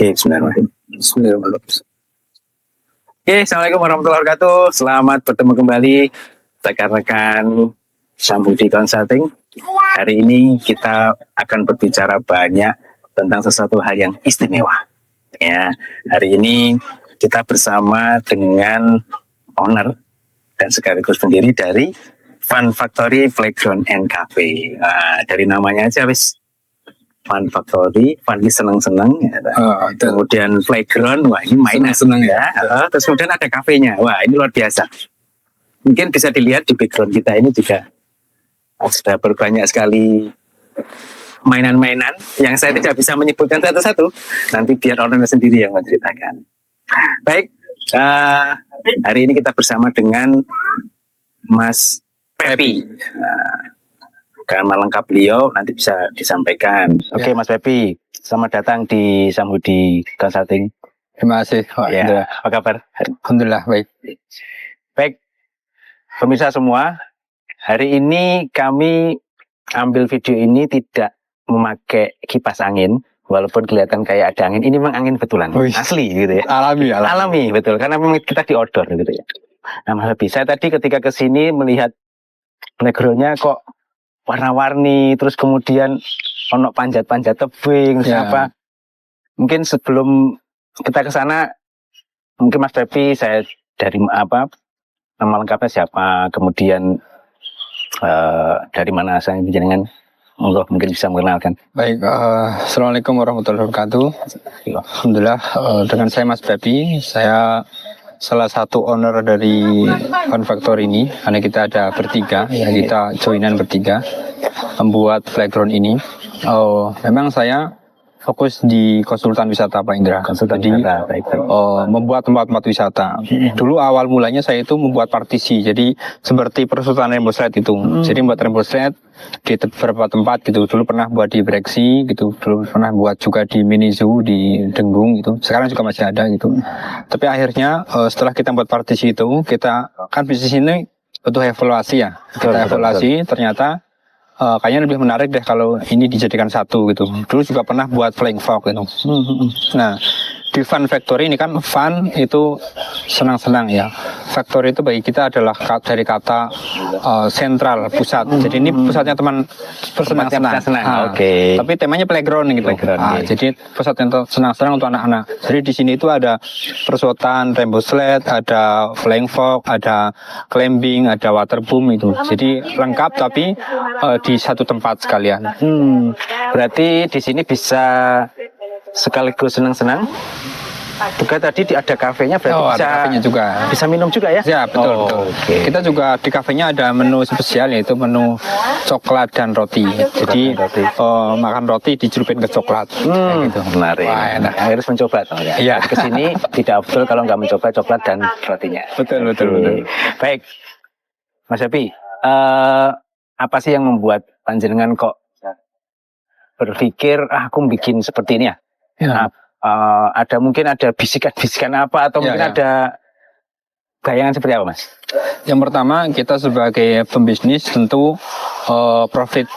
Oke, Bismillahirrahmanirrahim. Oke, Assalamualaikum warahmatullahi wabarakatuh. Selamat bertemu kembali rekan-rekan Sambudi Consulting. Hari ini kita akan berbicara banyak tentang sesuatu hal yang istimewa. Ya, hari ini kita bersama dengan owner dan sekaligus pendiri dari Fun Factory Playground and Cafe. Nah, dari namanya aja wis Fun Factory, Fun ini seneng-seneng, ya. Kemudian Playground, wah ini mainan seneng ya. Terus kemudian ada kafenya, wah ini luar biasa. Mungkin bisa dilihat di background kita ini juga sudah berbanyak sekali mainan-mainan yang saya tidak bisa menyebutkan satu-satu. Nanti biar owner sendiri yang menceritakan. Baik, hari ini kita bersama dengan Mas Pepi. Karena lengkap beliau nanti bisa disampaikan. Oke, Mas Pepi, selamat datang di Sambudi Consulting. Terima kasih. Ya, apa kabar? Alhamdulillah baik. Baik, pemirsa semua, hari ini kami ambil video ini tidak memakai kipas angin, walaupun kelihatan kayak ada angin. Ini memang angin betulan, asli gitu ya. Alami, betul. Karena memang kita di outdoor gitu ya. Nah, Mas Pepi, saya tadi ketika kesini melihat playgroundnya kok warna-warni, terus kemudian ono panjat-panjat tebing, apa? Mungkin sebelum kita ke sana, mungkin Mas Pepi, saya dari apa? Nama lengkapnya siapa? Kemudian dari mana saya jenengan? Mungkin bisa mengenalkan. Baik, Assalamualaikum warahmatullahi wabarakatuh. Alhamdulillah, dengan saya Mas Pepi, saya salah satu owner dari Fun Factory ini. Karena kita ada bertiga, ya kita joinan bertiga membuat playground ini. Memang saya fokus di konsultan wisata Pak Indra. Membuat tempat-tempat wisata. Dulu awal mulanya saya itu membuat partisi. Jadi seperti perusahaan Rainbow Slide itu. Jadi membuat Rainbow Slide di beberapa tempat gitu. Dulu pernah buat di Breksi gitu. Dulu pernah buat juga di Mini Zoo di Denggung gitu. Sekarang juga masih ada gitu. Tapi akhirnya setelah kita buat partisi itu, kita kan bisnis ini butuh evaluasi ya. Kita evaluasi ternyata kayaknya lebih menarik deh kalau ini dijadikan satu gitu. Dulu juga pernah buat flying fox gitu. Nah, di Fun Factory ini kan fun itu senang-senang ya. Factory itu bagi kita adalah dari kata sentral, pusat. Jadi ini pusatnya teman bersenang-senang. Oke. Tapi temanya playground gitu. Jadi pusat yang senang-senang untuk anak-anak. Jadi di sini itu ada perosotan, rainbow sled, ada flying fox, ada climbing, ada waterboom itu. Jadi lengkap tapi di satu tempat sekalian. Berarti di sini bisa sekaligus senang-senang. Juga tadi ada kafenya, berarti bisa kafenya juga. Bisa minum juga ya? Ya, betul. Okay. Kita juga di kafenya ada menu spesial, yaitu menu coklat dan roti. Jadi makan roti dicelupin ke coklat. Gitu. Menarik. Wah, enak. Harus mencoba toh ya. Iya. Kesini tidak betul kalau nggak mencoba coklat dan rotinya. Betul. Baik, Mas Happy, apa sih yang membuat panjenengan kok berpikir aku bikin seperti ini ya? Mungkin ada bisikan-bisikan apa atau mungkin ada bayangan seperti apa, Mas? Yang pertama, kita sebagai pembisnis tentu profit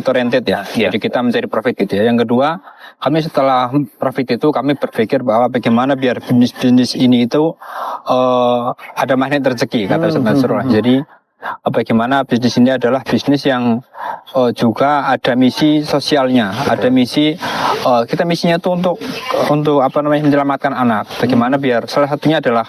oriented ya. Jadi kita mencari profit gitu ya. Yang kedua, kami setelah profit itu kami berpikir bahwa bagaimana biar bisnis ini itu ada magnet rezeki kata Ustaz Nasrullah. Jadi bagaimana bisnis ini adalah bisnis yang juga ada misi sosialnya, ada misi kita misinya itu untuk menyelamatkan anak. Bagaimana biar salah satunya adalah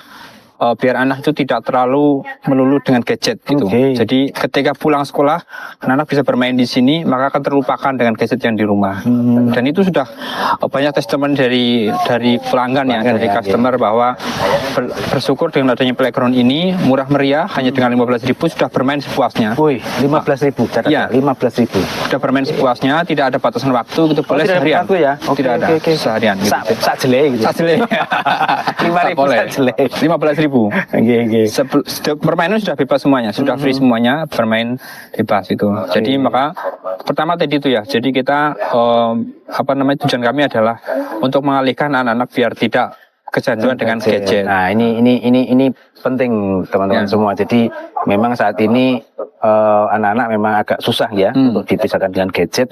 biar anak itu tidak terlalu melulu dengan gadget gitu. Jadi ketika pulang sekolah, anak bisa bermain di sini, maka akan terlupakan dengan gadget yang di rumah. Dan itu sudah banyak testimoni dari pelanggan ya, dari customer bahwa bersyukur dengan adanya playground ini murah meriah, hanya dengan 15.000 sudah bermain sepuasnya. 15.000, ya, 15.000. Sudah bermain sepuasnya, tidak ada batasan waktu gitu, boleh seharian. Ya? Tidak ada seharian. Gitu. Sak jelek gitu. Sak jelek. 5.000 sak jelek. 15.000. Permainan sudah bebas semuanya, sudah free semuanya, bermain bebas itu. Jadi maka pertama tadi itu ya. Jadi kita tujuan kami adalah untuk mengalihkan anak-anak biar tidak kecanduan dengan gadget. Nah, ini penting teman-teman semua. Jadi memang saat ini anak-anak memang agak susah ya untuk dipisahkan dengan gadget.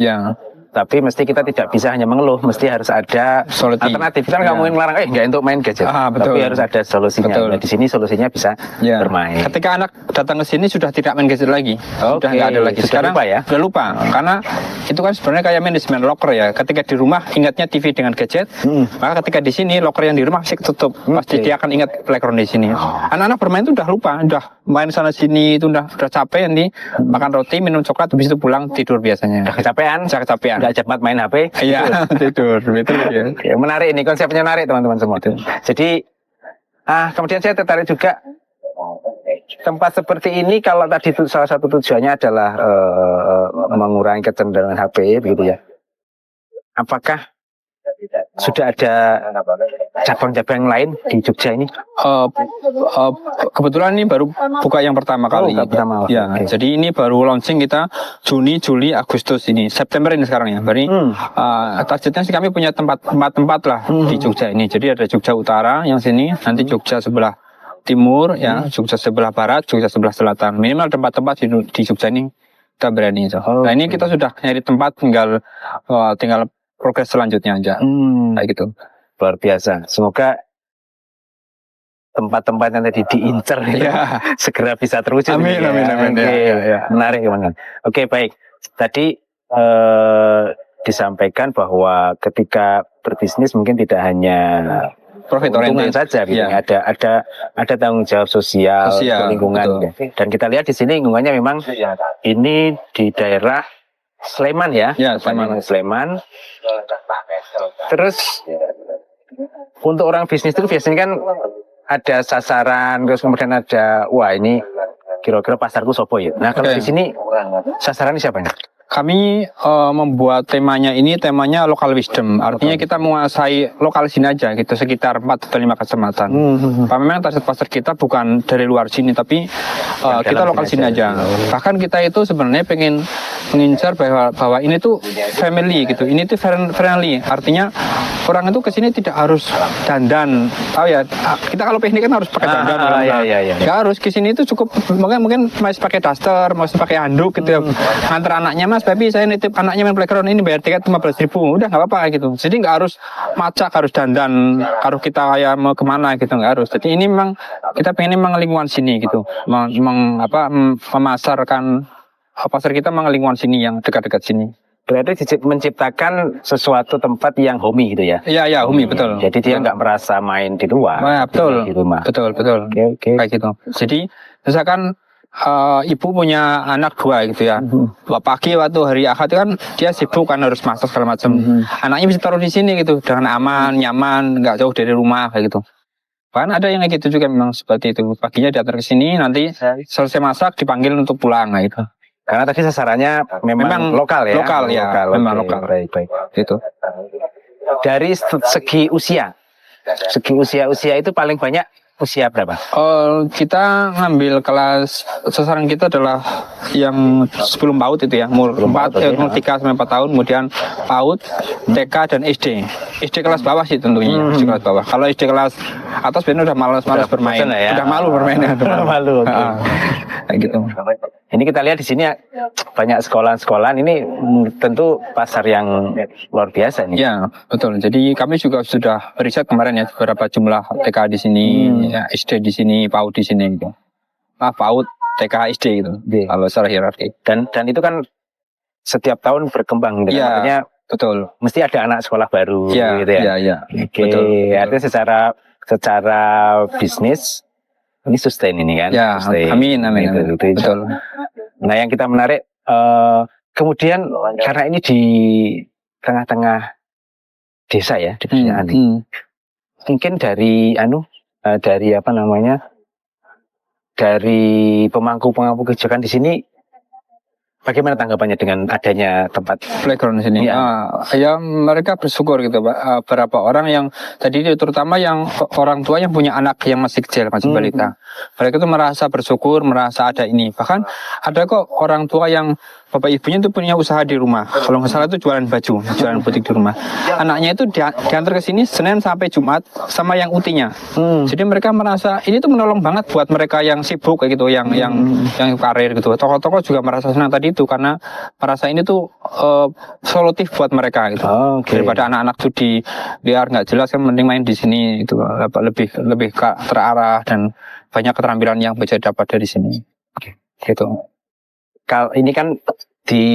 tapi mesti kita tidak bisa hanya mengeluh, mesti harus ada Solusi. alternatif. Kan nggak Ya. mungkin melarang, nggak untuk main gadget. Betul. Tapi harus ada solusinya. Betul. Nah, di sini solusinya bisa Ya. bermain. Ketika anak datang ke sini sudah tidak main gadget lagi, sudah Oke, nggak ada lagi. sudah Sekarang lupa ya? sudah lupa, karena itu kan sebenarnya kayak manajemen locker ya. Ketika di rumah ingatnya TV dengan gadget, maka ketika di sini locker yang di rumah pasti tutup, pasti dia akan ingat playground di sini. Anak-anak bermain itu udah lupa, udah main sana sini itu udah capek nanti makan roti, minum coklat, habis itu pulang tidur biasanya. Udah kecapean, Udah kecapean. nggak cepat main HP. Iya, tidur, betul ya. Ya, menarik ini, konsepnya menarik teman-teman semua. Jadi, kemudian saya tertarik juga tempat seperti ini. Kalau tadi salah satu tujuannya adalah mengurangi kecenderungan HP, begitu ya. Apakah sudah ada cabang-cabang lain di Jogja ini? Kebetulan ini baru buka yang pertama kali. Pertama. Ya, Oke. jadi ini baru launching kita Juni, Juli, Agustus ini, September ini sekarang ya. Berarti targetnya sih kami punya tempat lah di Jogja ini. Jadi ada Jogja Utara yang sini, nanti Jogja sebelah timur, ya, Jogja sebelah barat, Jogja sebelah selatan. Minimal tempat-tempat di Jogja ini kita berani. Nah ini kita sudah nyari tempat, tinggal progres selanjutnya aja. Kayak gitu. Luar biasa. Semoga tempat-tempat yang tadi diincar Ya. segera bisa terwujud. Amin, Ya. amin, amin. Oke, Ya. menarik teman-teman. Oke, baik. Tadi disampaikan bahwa ketika berbisnis mungkin tidak hanya Profit keuntungan oriented. saja, gitu. Ya. Ada tanggung jawab sosial, lingkungan. betul. Dan kita lihat di sini lingkungannya memang ini di daerah Sleman ya, Ya, Sleman. Terus untuk orang bisnis itu biasanya kan ada sasaran, terus kemudian ada, wah ini kira-kira pasarku sopo ya. Nah kalau Oke. di sini sasarannya siapa nih? Kami membuat temanya local wisdom. Artinya kita menguasai lokal sini aja gitu, sekitar 4 atau 5 kecamatan. Memang target pasar kita bukan dari luar sini, tapi kita lokal sini aja. Bahkan kita itu sebenarnya pengen mengincar bahwa ini tuh family gitu. Ini tuh friendly. Artinya orang itu kesini tidak harus dandan. Tahu ya, kita kalau piknik kan harus pakai dandan. Iya. Nggak harus, kesini itu cukup mungkin masih pakai daster, masih pakai handuk gitu ya. Antar anaknya, Mas Babi saya nitip anaknya main playground ini bayar tiket 15.000, udah nggak apa-apa gitu. Jadi nggak harus macak, harus dandan, harus kita kayak mau kemana gitu, nggak harus. Jadi ini memang kita pengen memang lingkungan sini gitu, memasarkan pasar kita memang lingkungan sini yang dekat-dekat sini. Berarti menciptakan sesuatu tempat yang homey gitu ya? Iya, Umi, betul. Jadi dia nggak merasa main di luar, Nah, betul, di rumah. betul. Oke. Kayak gitu. Jadi misalkan ibu punya anak 2 gitu ya. Pagi waktu hari Ahad kan dia sibuk kan, harus masak segala macam. Anaknya bisa taruh di sini gitu dengan aman, nyaman, nggak jauh dari rumah kayak gitu. Bahkan ada yang kayak gitu juga memang seperti itu. Paginya diantar ke sini, nanti selesai masak dipanggil untuk pulang gitu. Karena tadi sasarannya memang lokal ya? Lokal ya, memang Oke, lokal. Baik. Gitu. Dari segi usia itu paling banyak usia berapa? Kita ngambil kelas, sasaran kita adalah yang sebelum PAUD itu ya, umur 3 sampai 4 tahun, kemudian PAUD, TK dan SD. SD kelas bawah sih tentunya, SD kelas bawah. Kalau SD kelas atas biasanya udah malas bermain, bosan lah ya. udah malu bermain ya. Malu, oke. Kayak gitu. Ini kita lihat di sini banyak sekolahan-sekolahan, ini tentu pasar yang luar biasa nih. Ya, betul. Jadi kami juga sudah riset kemarin ya, berapa jumlah TK di sini, ya, SD di sini, PAUD di sini gitu. PAUD, TK, SD gitu. Kalau secara hierarki. Dan itu kan setiap tahun berkembang gitu. Iya, Artinya betul. mesti ada anak sekolah baru Iya, gitu ya. iya. Oke, Betul. artinya secara bisnis ini sustain ini kan. Ya, Sustain. amin. Gitu. Betul. Nah, yang kita menarik kemudian karena ini di tengah-tengah desa ya, di pedesaan ini. Mungkin dari dari pemangku pemangku kebijakan di sini, bagaimana tanggapannya dengan adanya tempat Playground di sini. Ya mereka bersyukur gitu, Pak. Beberapa orang yang tadi terutama yang orang tua yang punya anak yang masih kecil, masih balita. Mereka itu merasa bersyukur, merasa ada ini. Bahkan ada kok orang tua yang bapak ibunya itu punya usaha di rumah. Kalau nggak salah itu jualan baju, jualan butik di rumah. Anaknya itu diantar ke sini Senin sampai Jumat sama yang utinya. Jadi mereka merasa ini tuh menolong banget buat mereka yang sibuk kayak gitu, yang karir gitu. Tokoh-tokoh juga merasa senang tadi itu karena merasa ini tuh solutif buat mereka gitu. Daripada anak-anak tuh di biar nggak jelas kan mending main di sini itu lebih terarah dan banyak keterampilan yang bisa dapat dari sini. Gitu. Kalau ini kan di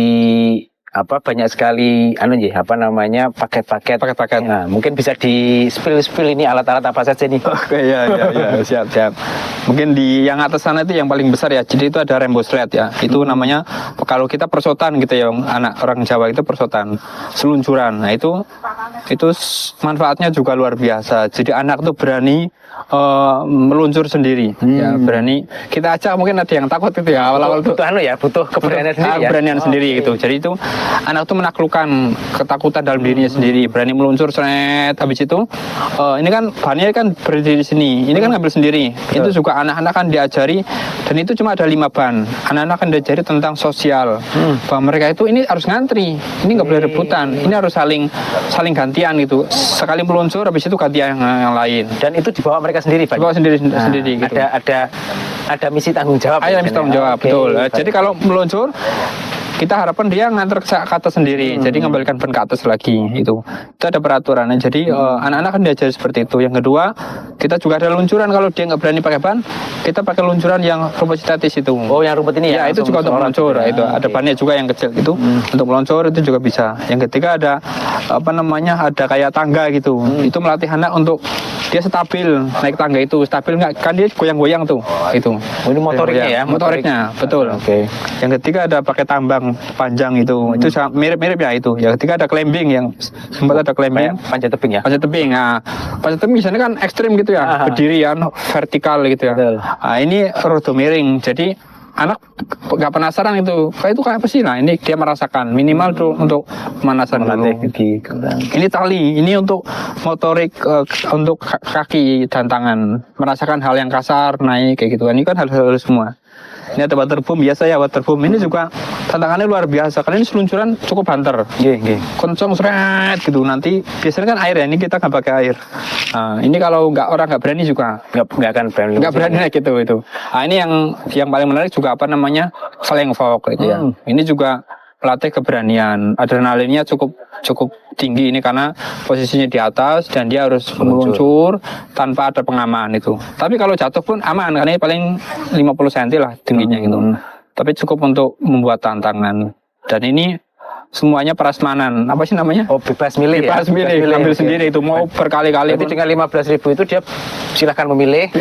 banyak sekali paket-paket. Nah, mungkin bisa di spill ini alat-alat apa saja nih. Oke, ya, siap. Mungkin di yang atas sana itu yang paling besar ya. Jadi itu ada rainbow sled ya. Itu namanya kalau kita persotan gitu ya, anak orang Jawa itu persotan, seluncuran. Nah, itu manfaatnya juga luar biasa. Jadi anak tuh berani meluncur sendiri ya, berani. Kita ajak mungkin ada yang takut itu ya, awal-awal butuh keberanian sendiri ya. Keberanian sendiri gitu. Jadi itu anak tuh menaklukkan ketakutan dalam dirinya sendiri, berani meluncur seret. Habis itu ini kan bahannya kan berdiri di sini, ini kan ngambil sendiri. Itu juga anak-anak kan diajari, dan itu cuma ada 5 ban. Anak-anak kan diajari tentang sosial, bahwa mereka itu ini harus ngantri, ini nggak boleh rebutan, ini harus saling gantian gitu. Sekali meluncur habis itu gantian yang lain. Dan itu dibawa mereka sendiri, Pak. Dibawa sendiri gitu. Ada misi tanggung jawab. Misi tanggung jawab, betul. Jadi kalau meluncur kita harapkan dia nganter ke atas sendiri, jadi ngembalikan ban ke atas lagi itu ada peraturannya. Jadi anak-anak kan diajari seperti itu. Yang kedua, kita juga ada luncuran. Kalau dia nggak berani pakai ban, kita pakai luncuran yang rumput sintetis itu. Yang rumput ini ya? Itu juga untuk meluncur. Itu ada bannya juga yang kecil itu untuk meluncur, itu juga bisa. Yang ketiga ada ada kayak tangga gitu. Itu melatih anak untuk dia stabil naik tangga itu. Stabil nggak, kan dia goyang-goyang tuh itu. Ini motoriknya ya? Motoriknya, betul. Yang ketiga ada pakai tambang panjang itu mirip-mirip ya itu. Yang ketiga ada climbing, yang sempat ada climbing, panjat tebing ya. Panjat tebing misalnya kan ekstrim gitu ya, berdiri ya, vertikal gitu ya. Nah, ini roda miring. Jadi anak nggak penasaran itu kayak apa sih. Nah, ini dia merasakan minimal tuh untuk pemanasan dulu. Ini tali, ini untuk motorik, untuk kaki dan tangan, merasakan hal yang kasar naik kayak gitu. Ini kan hal-hal semua. Ini ada waterboom biasa ya, waterboom ini juga tantangannya luar biasa karena ini seluncuran cukup banter, kencang seret gitu. Nanti biasanya kan air ya, ini kita nggak pakai air. Nah, ini kalau orang nggak berani juga nggak akan berani naik gitu itu. Nah, ini yang paling menarik juga flying fox gitu ya. Ini juga pelatih keberanian, adrenalinnya cukup tinggi ini karena posisinya di atas dan dia harus meluncur tanpa ada pengaman itu. Tapi kalau jatuh pun aman karena ini paling 50 cm lah tingginya gitu. Tapi cukup untuk membuat tantangan. Dan ini semuanya prasmanan, apa sih namanya? Bebas milih. Bebas milih, ambil sendiri itu mau berkali-kali. Berarti dengan 15.000 itu dia silahkan memilih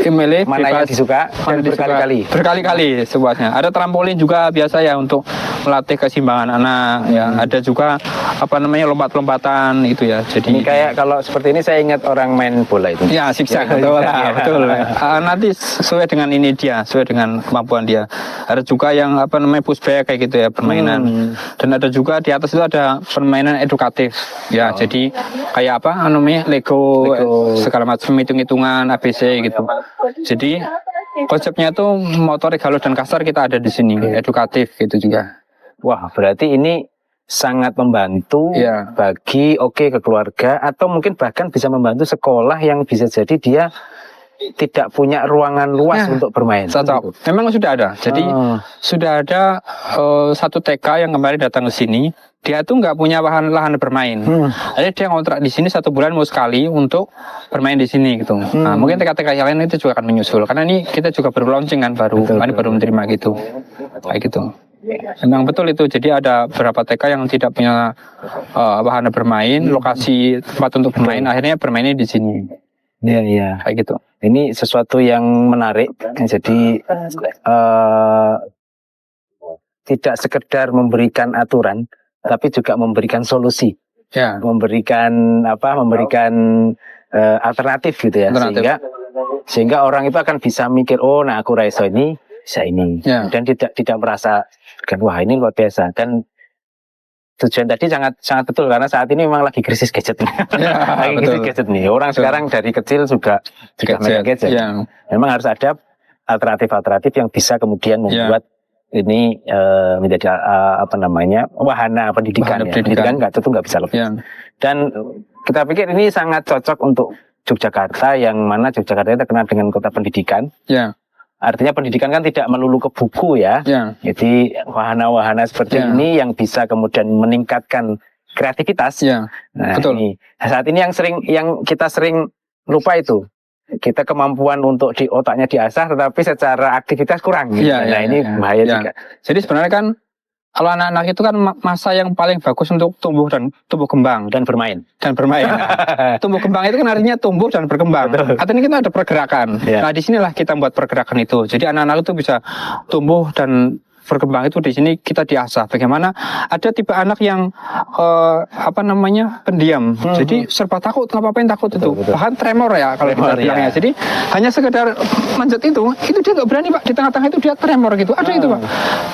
mana yang disuka dan berkali-kali. Berkali-kali sebuahnya. Ada trampolin juga biasa ya untuk melatih keseimbangan anak. Ya, ada juga lompat-lompatan itu ya. Jadi ini kayak kalau seperti ini saya ingat orang main bola itu. Ya, zigzag betul. Nanti sesuai dengan ini dia, sesuai dengan kemampuan dia. Ada juga yang pushback kayak gitu ya, permainan. Dan ada juga di atas itu ada permainan edukatif ya. Jadi kayak Lego segala macam, hitung-hitungan ABC gitu. Jadi konsepnya itu motorik halus dan kasar kita ada di sini, edukatif gitu juga. Wah, berarti ini sangat membantu bagi keluarga, atau mungkin bahkan bisa membantu sekolah yang bisa jadi dia tidak punya ruangan luas untuk bermain. Cocok. Memang sudah ada. Jadi sudah ada satu TK yang kemarin datang ke sini. Dia tuh nggak punya lahan bermain. Jadi dia ngontrak di sini 1 bulan mau sekali untuk bermain di sini gitu. Nah, mungkin TK-TK yang lain itu juga akan menyusul. Karena ini kita juga baru launching kan, baru menerima gitu. Kayak gitu. Memang betul itu. Jadi ada beberapa TK yang tidak punya wahana bermain, lokasi tempat untuk bermain, akhirnya bermainnya di sini. Iya. Kayak gitu. Ini sesuatu yang menarik. Jadi tidak sekedar memberikan aturan, tapi juga memberikan solusi. Ya. Memberikan alternatif gitu ya. Sehingga orang itu akan bisa mikir, aku raiso ini bisa ini. Ya. Dan tidak merasa wah ini luar biasa. Dan tujuan tadi sangat betul karena saat ini memang lagi krisis gadget. Krisis gadget nih. Orang sekarang dari kecil juga megang gadget. Memang harus ada alternatif yang bisa kemudian membuat ini menjadi apa namanya wahana pendidikan. Wahana Ya. pendidikan. Pendidikan nggak bisa lepas. Ya. Dan kita pikir ini sangat cocok untuk Yogyakarta, yang mana Yogyakarta itu terkenal dengan kota pendidikan. Ya. Artinya pendidikan kan tidak melulu ke buku ya. Ya. Jadi wahana-wahana seperti Ya. ini yang bisa kemudian meningkatkan kreativitas. Ya. Nah, Betul. ini saat ini yang kita sering lupa itu. Kita kemampuan untuk di otaknya diasah, tetapi secara aktivitas kurang. Gitu. Ya, Nah, ya, ini ya, bahaya ya. juga. Jadi sebenarnya kan kalau anak-anak itu kan masa yang paling bagus untuk tumbuh kembang Dan bermain. dan bermain. Tumbuh kembang itu kan artinya tumbuh dan berkembang. Betul. Artinya kita ada pergerakan. Ya. Nah, disinilah kita buat pergerakan itu. Jadi anak-anak itu bisa tumbuh dan berkembang itu di sini kita diasah. Bagaimana ada tipe anak yang pendiam. Jadi serba takut, ngapain takut itu. Betul. Bahkan tremor ya kalau kita Tremor, bilangnya. ya. Jadi hanya sekedar manjat itu dia nggak berani Pak. Di tengah-tengah itu dia tremor gitu. Ada itu Pak.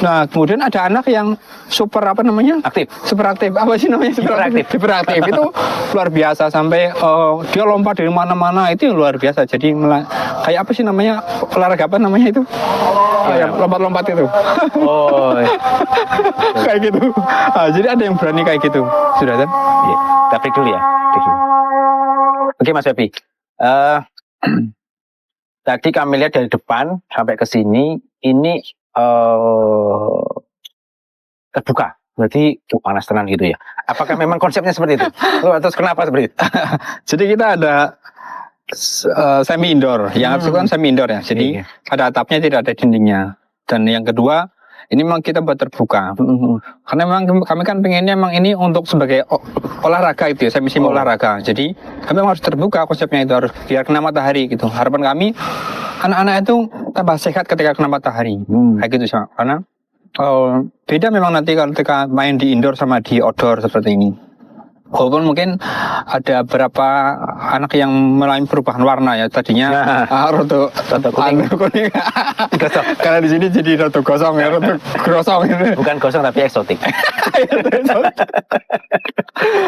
Nah, kemudian ada anak yang super Aktif. super aktif. Apa sih namanya? Hiperaktif itu luar biasa sampai dia lompat dari mana-mana, itu yang luar biasa. Jadi kayak apa sih namanya, olahraga apa namanya itu? Yang lompat-lompat itu. Oh, Kayak gitu. Jadi ada yang berani kayak gitu. Sudah kan? iya. Kita break dulu ya. Break dulu. Oke Mas Febi. Tadi kami lihat dari depan sampai ke sini, ini terbuka. Berarti panas tenan gitu ya. Apakah memang konsepnya seperti itu? Terus kenapa seperti itu? Jadi kita ada semi indoor. Yang itu kan semi indoor ya. Jadi Iya. ada atapnya, tidak ada dindingnya. Dan yang kedua, ini memang kita buat terbuka. Karena memang kami kan pengennya memang ini untuk sebagai olahraga itu ya, semi olahraga. Jadi kami memang harus terbuka, konsepnya itu harus biar kena matahari gitu. Harapan kami anak-anak itu tambah sehat ketika kena matahari. Kayak gitu sih. Karena beda memang nanti kalau ketika main di indoor sama di outdoor seperti ini. Walaupun mungkin ada beberapa anak yang mengalami perubahan warna ya, tadinya rada kuning. Gosong. Karena di sini jadi rada gosong ya, rada grosong ini. Bukan gosong tapi eksotik.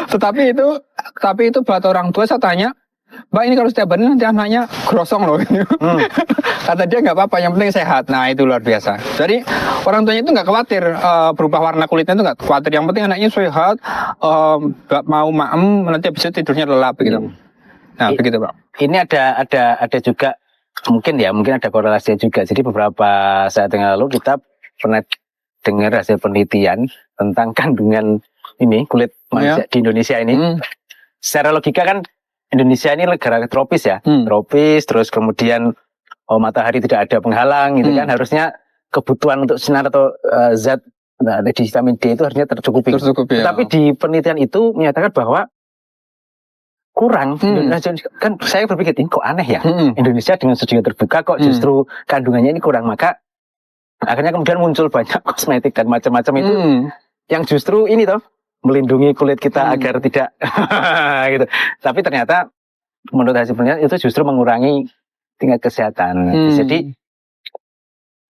Tetapi itu buat orang tua, saya tanya, Mbak, ini kalau setiap hari nanti anaknya grosong loh. Kata dia nggak apa-apa, yang penting sehat. Nah, itu luar biasa. Jadi orang tuanya itu nggak khawatir berubah warna kulitnya, itu nggak khawatir. Yang penting anaknya sehat, nggak mau maem, nanti habis itu tidurnya lelap gitu. Nah, begitu Pak. Ini ada juga mungkin ada korelasinya juga. Jadi beberapa saat yang lalu kita pernah dengar hasil penelitian tentang kandungan ini kulit manusia di Indonesia ini. Secara logika kan Indonesia ini negara tropis ya, tropis, terus kemudian matahari tidak ada penghalang gitu kan, harusnya kebutuhan untuk sinar atau zat di vitamin D itu harusnya tercukupi. Ya. Tapi di penelitian itu menyatakan bahwa kurang. Kan saya berpikir ini kok aneh ya, Indonesia dengan sejarah terbuka kok justru kandungannya ini kurang, maka akhirnya kemudian muncul banyak kosmetik dan macam-macam itu yang justru ini toh melindungi kulit kita agar tidak gitu. Tapi ternyata menurut hasil penelitian itu justru mengurangi tingkat kesehatan. Jadi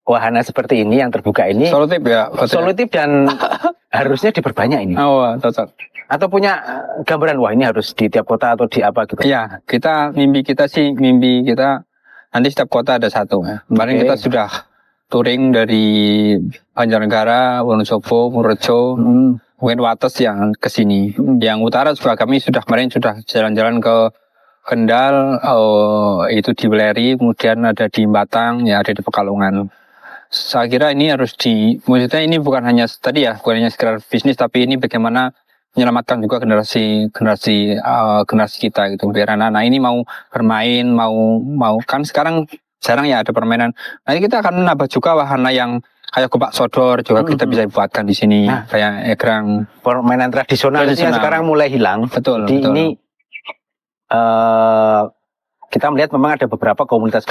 wahana seperti ini yang terbuka ini solutif ya, solutif dan harusnya diperbanyak ini. Cocok. Atau punya gambaran wah ini harus di tiap kota atau di apa gitu. Iya, mimpi kita nanti setiap kota ada satu. Kemarin kita sudah touring dari Banjarnegara, Wonosobo, Purworejo, mungkin Wates yang ke sini. Yang utara juga kami kemarin sudah jalan-jalan ke Kendal, itu di Weleri, kemudian ada di Batang, ya ada di Pekalongan. Saya kira ini maksudnya ini bukan hanya sekedar bisnis, tapi ini bagaimana menyelamatkan juga generasi kita gitu. Biar anak-anak ini mau bermain, mau kan sekarang jarang ya ada permainan. Nanti kita akan menambah juga wahana yang kayak Gopak Sodor juga kita bisa buatkan di sini, kayak egrang. Permainan tradisional yang sekarang mulai hilang. Betul. Jadi ini kita melihat memang ada beberapa komunitas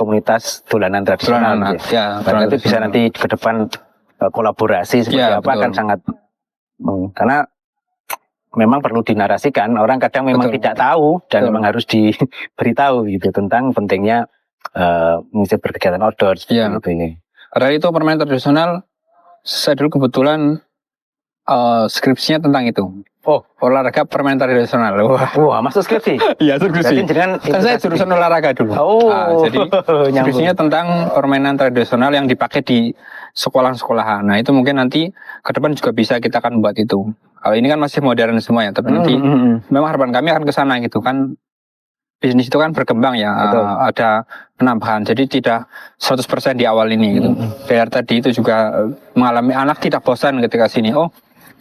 dolanan tradisional. Itu bisa nanti ke depan kolaborasi seperti apa betul. Akan sangat karena memang perlu dinarasikan. Orang kadang memang tidak tahu dan memang harus diberitahu gitu tentang pentingnya misalnya berkegiatan outdoor seperti itu ini. Karena itu permainan tradisional, saya dulu kebetulan skripsinya tentang itu. Oh, olahraga permainan tradisional. Wah, wah, masuk skripsi. iya Berarti jenengan Kan saya jurusan olahraga dulu. Oh, Jadi nyambung. skripsinya tentang permainan tradisional yang dipakai di sekolah-sekolahan. Nah, itu mungkin nanti ke depan juga bisa kita akan buat itu. Kalau ini kan masih modern semua ya, tapi nanti memang harapan kami akan ke sana gitu kan. Bisnis itu kan berkembang ya, Betul. ada penambahan. Jadi tidak 100% di awal ini gitu. Biar tadi itu juga mengalami anak tidak bosan ketika sini. Oh,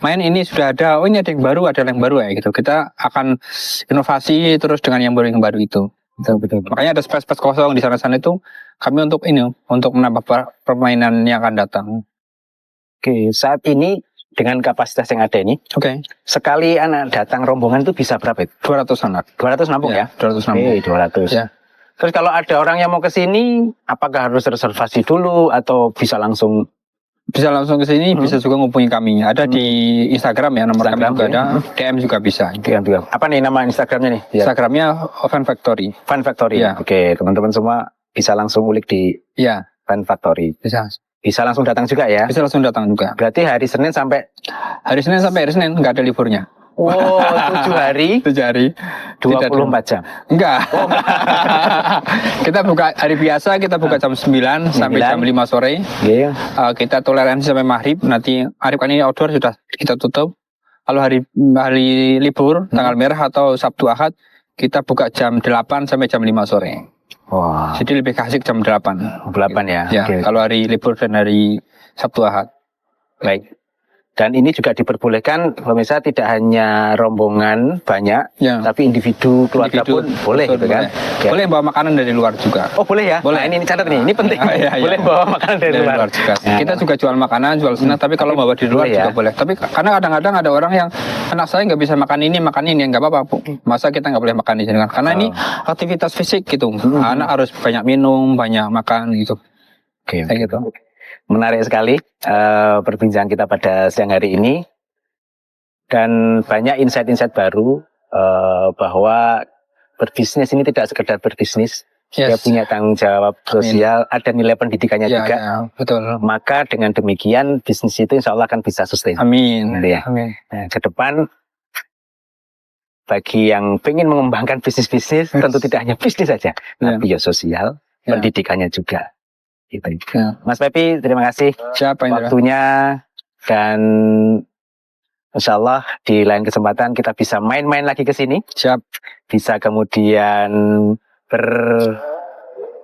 main ini sudah ada. Oh, ini ada yang baru, ada yang baru ya gitu. Kita akan inovasi terus dengan yang baru itu. Betul. Makanya ada space-space kosong di sana-sana itu kami untuk ini, untuk menambah permainan yang akan datang. Oke, saat ini dengan kapasitas yang ada ini, Oke. sekali anak datang rombongan itu bisa berapa itu? 200 anak. 200 nampung ya? 200 nampung. Oke, 200. Ya. Terus kalau ada orang yang mau ke sini, apakah harus reservasi dulu atau bisa langsung? Bisa langsung ke sini, bisa juga menghubungi kami. Ada di Instagram ya, nomor Instagram, kami juga ya. ada. DM juga bisa. Apa nih nama Instagramnya nih? Ya. Instagramnya Fun Factory. Fun Factory. Ya. Oke, teman-teman semua bisa langsung ulik di Iya, Fun Factory. bisa. Bisa langsung datang juga ya? Bisa langsung datang juga. Berarti hari Senin sampai Hari Senin sampai hari Senin nggak ada liburnya. oh, 7 hari 7 hari. 24 jam. Enggak. Kita buka hari biasa, kita buka jam 9 sampai jam 5 sore. Iya. Kita toleransi sampai maghrib. Nanti maghrib kan ini outdoor sudah kita tutup. Kalau hari libur, tanggal merah atau Sabtu Ahad, kita buka jam 8 sampai jam 5 sore. Wah. Jadi lebih kasih jam 8. 8 ya. Ya, Oke. kalau hari libur dan hari Sabtu Ahad. Baik. Dan ini juga diperbolehkan pemirsa tidak hanya rombongan banyak, Ya. tapi individu keluarga Individu, pun boleh betul, gitu kan? boleh. Ya. Boleh bawa makanan dari luar juga. Oh boleh ya? Boleh. Nah, ini catat nih, ini penting. Iya. Boleh bawa makanan dari luar. juga. Nah, Kita juga jual makanan, jual snack, tapi kalau bawa di luar boleh ya? juga boleh. Tapi karena kadang-kadang ada orang yang anak saya nggak bisa makan ini, nggak apa-apa. Bu. Masa kita nggak boleh makan di sini kan? Karena ini aktivitas fisik gitu. Anak harus banyak minum, banyak makan gitu. Oke. Kayak gitu. Menarik sekali perbincangan kita pada siang hari ini. Dan banyak insight-insight baru bahwa berbisnis ini tidak sekedar berbisnis, dia punya tanggung jawab sosial, ada nilai pendidikannya juga. Ya, betul. Maka dengan demikian bisnis itu insya Allah akan bisa sustain. Amin. Gitu ya. Amin. Nah, ke depan bagi yang ingin mengembangkan bisnis-bisnis tentu tidak hanya bisnis saja, tapi ya sosial, pendidikannya juga. Gitu. Ya. Mas Pepi, terima kasih Siapa yang waktunya dan insya Allah di lain kesempatan kita bisa main-main lagi ke sini. Siap. Bisa kemudian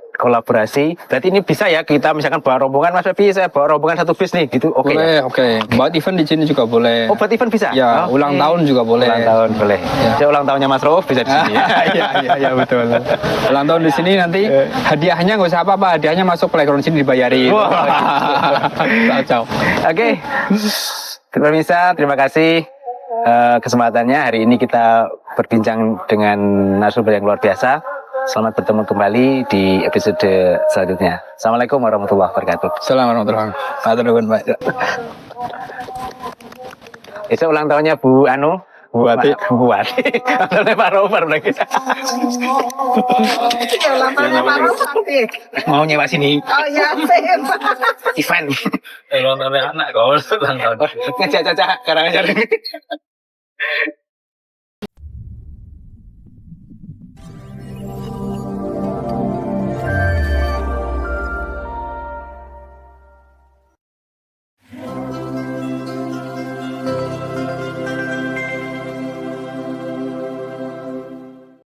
berkolaborasi. Berarti ini bisa ya kita misalkan bawa rombongan, Mas Febi, saya bawa rombongan satu bis nih, gitu. Oke. Boleh, Ya? oke. Buat event di sini juga boleh. Oh, buat event bisa? Ya, ulang tahun juga boleh. Ulang tahun boleh. Ya. Saya ulang tahunnya Mas Rauf bisa di sini. Iya, betul. Ulang tahun di sini nanti hadiahnya nggak usah apa-apa, hadiahnya masuk playground sini dibayarin. Ciao. Oke. Pemirsa, terima kasih kesempatannya. Hari ini kita berbincang dengan narasumber yang luar biasa. Selamat bertemu kembali di episode selanjutnya. Assalamualaikum warahmatullahi wabarakatuh. Assalamualaikum warahmatullahi wabarakatuh. Besok ulang tahunnya Bu Anu. Bu Wati. Bu Wati. Ulang Pak Rover lagi. Ulang tahunnya Pak Rosanti. Mau nyewa sini. Oh iya, sip. Event. Ulang tahun anak kau ulang tahun. Ngajak-ngajak karang-karang.